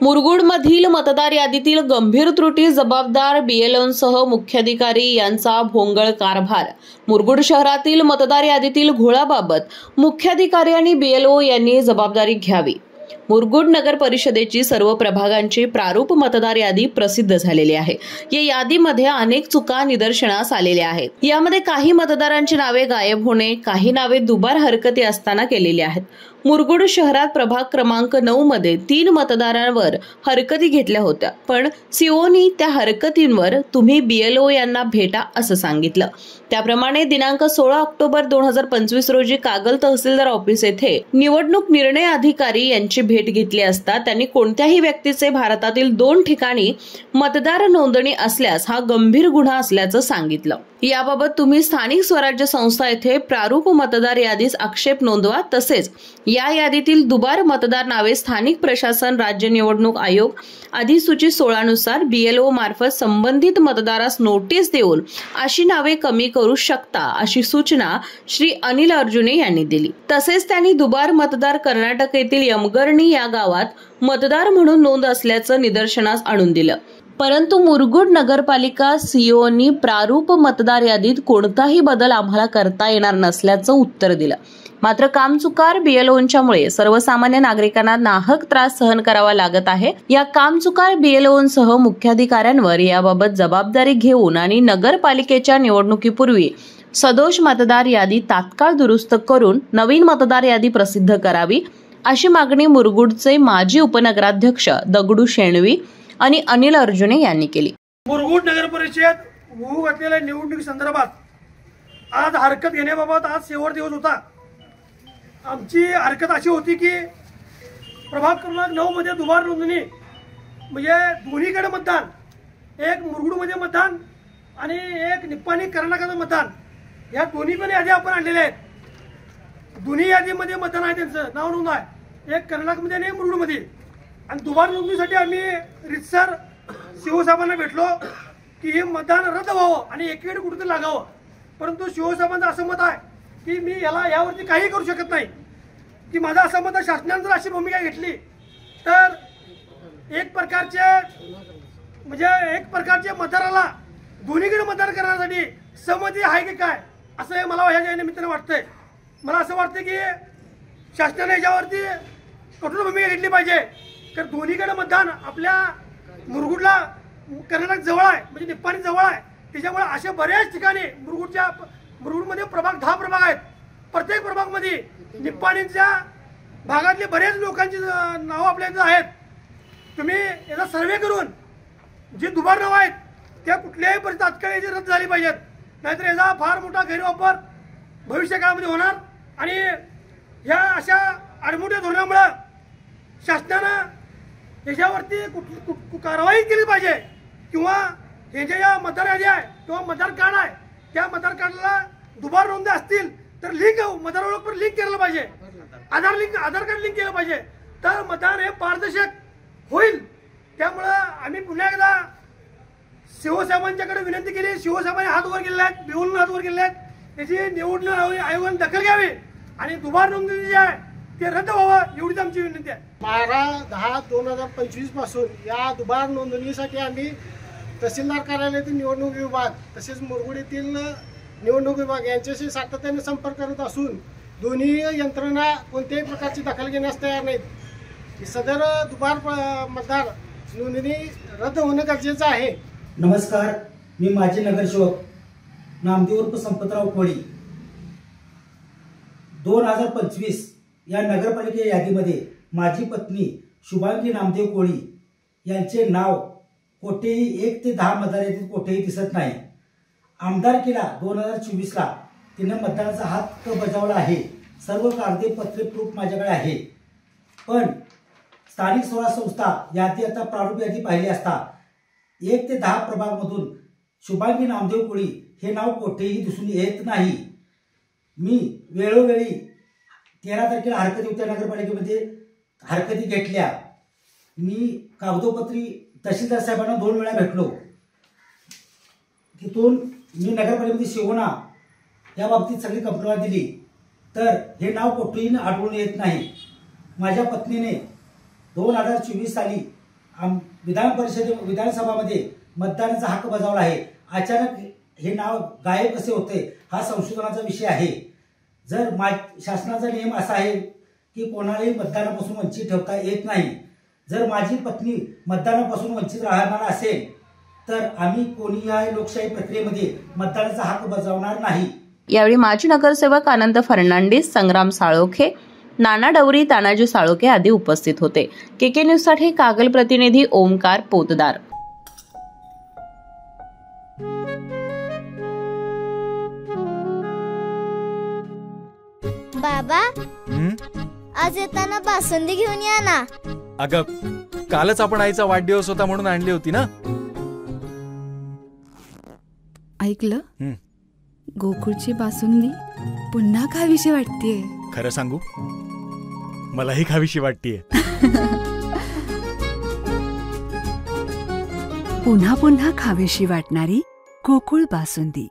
मुरगुडमधील मतदार यादीतील गंभीर त्रुटी जबाबदार बीएलओंसह मुख्याधिकारी यांचा भोंगळ कारभार। मुरगुड शहरातील मतदार यादीतील घोळाबाबत मुख्याधिकारी आणि बीएलओ यांनी जबाबदारी घ्यावी। मुरगुड नगर परिषदेची सर्व प्रभागांची प्रारूप मतदार यादी प्रसिद्ध झालेली आहे। या यादीमध्ये अनेक चुका निदर्शनास आलेल्या आहेत। यामध्ये काही मतदारांची नावे गायब होणे, काही नावे दुबार हरकती असताना केलेली आहेत। मुरगुड शहरात प्रभाग क्रमांक 9 मध्ये 3 मतदारांवर हरकती घेतल्या होत्या, पण सीओनी त्या हरकतींवर तुम्ही बीएलओ यांना भेटा असं सांगितलं। त्याप्रमाणे दिनांक 16 ऑक्टोबर 2025 रोजी कागल तहसीलदार ऑफिस येथे निवडणूक निर्णय अधिकारी यांची भेट घेतली असता त्यांनी कोणत्याही व्यक्तीचे भारतातील 2 ठिकाणी मतदार नोंदणी असल्यास हा गंभीर गुन्हा असल्याचं सांगितलं। याबाबत तुम्ही स्थानिक स्वराज्य संस्था येथे प्रारूप मतदार यादीस आक्षेप नोंदवा, तसेच या यादीतील दुबार मतदार नावे स्थानिक प्रशासन, राज्य निवडणूक आयोग अधिसूचित 16 नुसार बीएलओ मार्फत संबंधित मतदारास नोटीस देऊन अशी नावे कमी करू शकता अशी सूचना श्री अनिल अर्जुने यांनी दिली। तसेच त्यांनी दुबार मतदार कर्नाटक येथील यमगर्णी या गावात मतदार म्हणून नोंद असल्याचं निदर्शनास आणून दिलं, परंतु मुरगुड नगरपालिका सीओनी प्रारूप मतदार यादीत कोणताही बदल आम्हाला करता येणार नसल्याचं उत्तर दिलं। मात्र कामचुकार बीएलओंच्यामुळे सर्वसामान्य नागरिकांना नाहक त्रास सहन करावा लागत आहे। या कामचुकार बीएलओंसह मुख्याधिकाऱ्यांवर याबाबत जबाबदारी घेऊन आणि नगरपालिकेच्या निवडणुकीपूर्वी सदोष मतदार यादी तात्काळ दुरुस्त करून नवीन मतदार यादी प्रसिद्ध करावी अशी मागणी मुरगुडचे माजी उपनगराध्यक्ष दगडू शेणवी आणि अनिल अर्जुने यांनी केली। मुरगुड नगर परिषद होऊ घातलेल्या निवडणुकी संदर्भात आज हरकत घेण्याबाबत आज शेवट दिवस होता। आमची हरकत अशी होती की प्रभाग क्रमांक 9 मध्ये दुबार नोंदणी म्हणजे दोन्हीकडे मतदान, एक मुरगुडमध्ये मतदान आणि एक निप्पाणी कर्नाटकाचं मतदान, या दोन्ही पण यादी आपण आणलेल्या आहेत। दोन्ही यादीमध्ये मतदान आहे, त्यांचं नाव नोंद आहे, एक कर्नाटकमध्ये आणि मुरगुडमध्ये। आणि दुबार नोंदणीसाठी आम्ही रितसर शिवसाहेबांना भेटलो की हे मतदान रद्द व्हावं आणि एकीकडे कुठेतरी लागावं, परंतु शिवसाहेबांचं असं मत आहे की मी यावरती काही करू शकत नाही, की माझं असं मत आहे शासनाने जर अशी भूमिका घेतली तर एक प्रकारचे मतदाराला दोन्हीकडे मतदान करण्यासाठी सहमती आहे की काय असं मला ह्या निमित्तानं वाटतंय। मला असं वाटतं की शासनाने याच्यावरती कठोर भूमिका घेतली पाहिजे, तर दोन्हीकडे मतदान आपल्या मुरगुडला कर्नाटक जवळ आहे, म्हणजे निप्पाणी जवळ आहे, त्याच्यामुळे अशा बऱ्याच ठिकाणी मुरगुडमध्ये प्रभाग 10 प्रभाग आहेत। प्रत्येक प्रभागमध्ये निप्पाणीच्या भागातले बरेच लोकांची नावं आपल्या इथं आहेत। तुम्ही याचा सर्वे करून जे दुबार नावं आहेत त्या कुठल्याही परिस्थितीत तात्काळ रद्द झाली पाहिजेत, नाहीतर याचा फार मोठा गैरवापर भविष्य काळामध्ये होणार आणि या अशा आडमुठ्या धोरणामुळे शासनानं याच्यावरती कारवाई केली पाहिजे, किंवा हे जे या मतदार यादी आहे किंवा मतदार कार्ड आहे त्या मतदार कार्डला दुबार नोंदी असतील तर लिंक मतदार ओळखपत्र लिंक केलं पाहिजे, आधार कार्ड लिंक केलं पाहिजे, तर मतदान हे पारदर्शक होईल। त्यामुळं आम्ही पुन्हा एकदा शिवसाहेबांच्याकडे विनंती केली, शिवसाहेबांनी हात वर केलेले आहेत, बेऊन हात वर केलेले आहेत, त्याची निवडणूक आयोगाने दखल घ्यावी आणि दुबार नोंदणी जे आहे ते रद्द व्हावं एवढीच आमची विनंती आहे। 12/10/2025 पासून या दुबार नोंदणीसाठी आम्ही तहसीलदार कार्यालयातील निवडणूक विभाग तसेच मुरगुड येथील निवडणूक विभाग यांच्याशी सातत्याने संपर्क करत असून दोन्ही यंत्रणा कोणत्याही प्रकारची दखल घेण्यास तयार नाहीत। सदर दुबार मतदार नोंदणी रद्द होणं गरजेचं आहे। नमस्कार, मी माजी नगरसेवक नामदेव उर्फ संपतराव कोळी। 2025 या नगरपालिका यादीमध्ये माझी पत्नी शुभांगी नामदेव कोळी यांचे नाव कोठेही 1 ते 10 मतदार यादीत कोठेही दिसत नाही। आमदारकीला 2024ला तिने मतदानाचा हक्क बजावला आहे, सर्व कागदपत्रे प्रूफ माझ्याकडे आहे, पण स्थानिक स्वराज्य संस्था यादी आता प्रारूप यादी पाहिली असता 1 ते 10 प्रभागमधून शुभांगी नामदेव कोळी हे नाव कोठेही दिसून येत नाही। मी वेळोवेळी 13 तारखेला हरकती होत्या, नगरपालिकेमध्ये हरकती घेतल्या, मी कागदोपत्री तहसीलदार साहेबांना 2 वेळा भेटलो, तिथून मी नगरपालिकेमध्ये शिवना या बाबतीत सगळी कंप्लेंट दिली, तर हे नाव कुठेही आढळून येत नाही। माझ्या पत्नीने 2024 साली विधानसभामध्ये मतदानाचा हक्क बजावला आहे. अचानक हे नाव गायब कसे होते हा संशोधनाचा विषय आहे. जर शासनाचा नियम असा आहे की कोणालाही मतदानापासून वंचित ठेवता येत नाही. जर माझी पत्नी मतदानापासून वंचित राहणार असेल तर आम्ही कोणीही लोकशाही प्रक्रियेमध्ये मतदानाचा हक्क बजावणार नाही. यावेळी माजी नगरसेवक आनंद फर्नांडिस, संग्राम साळोखे, नाना डवरी, तानाजी साळोखे आदी उपस्थित होते. केके न्यूज साठी कागल प्रतिनिधी ओमकार पोतदार. बाबा, आज येताना बासुंदी घेऊन या ना. अगं, कालच आपण आईचा वाढदिवस होता म्हणून आणली होती ना. ऐकलं, गोकुळची बासुंदी पुन्हा खावीशी वाटतेय. खरं सांगू, मलाही खावीशी वाटतेय. पुन्हा पुन्हा खावीशी वाटणारी गोकुळ बासुंदी.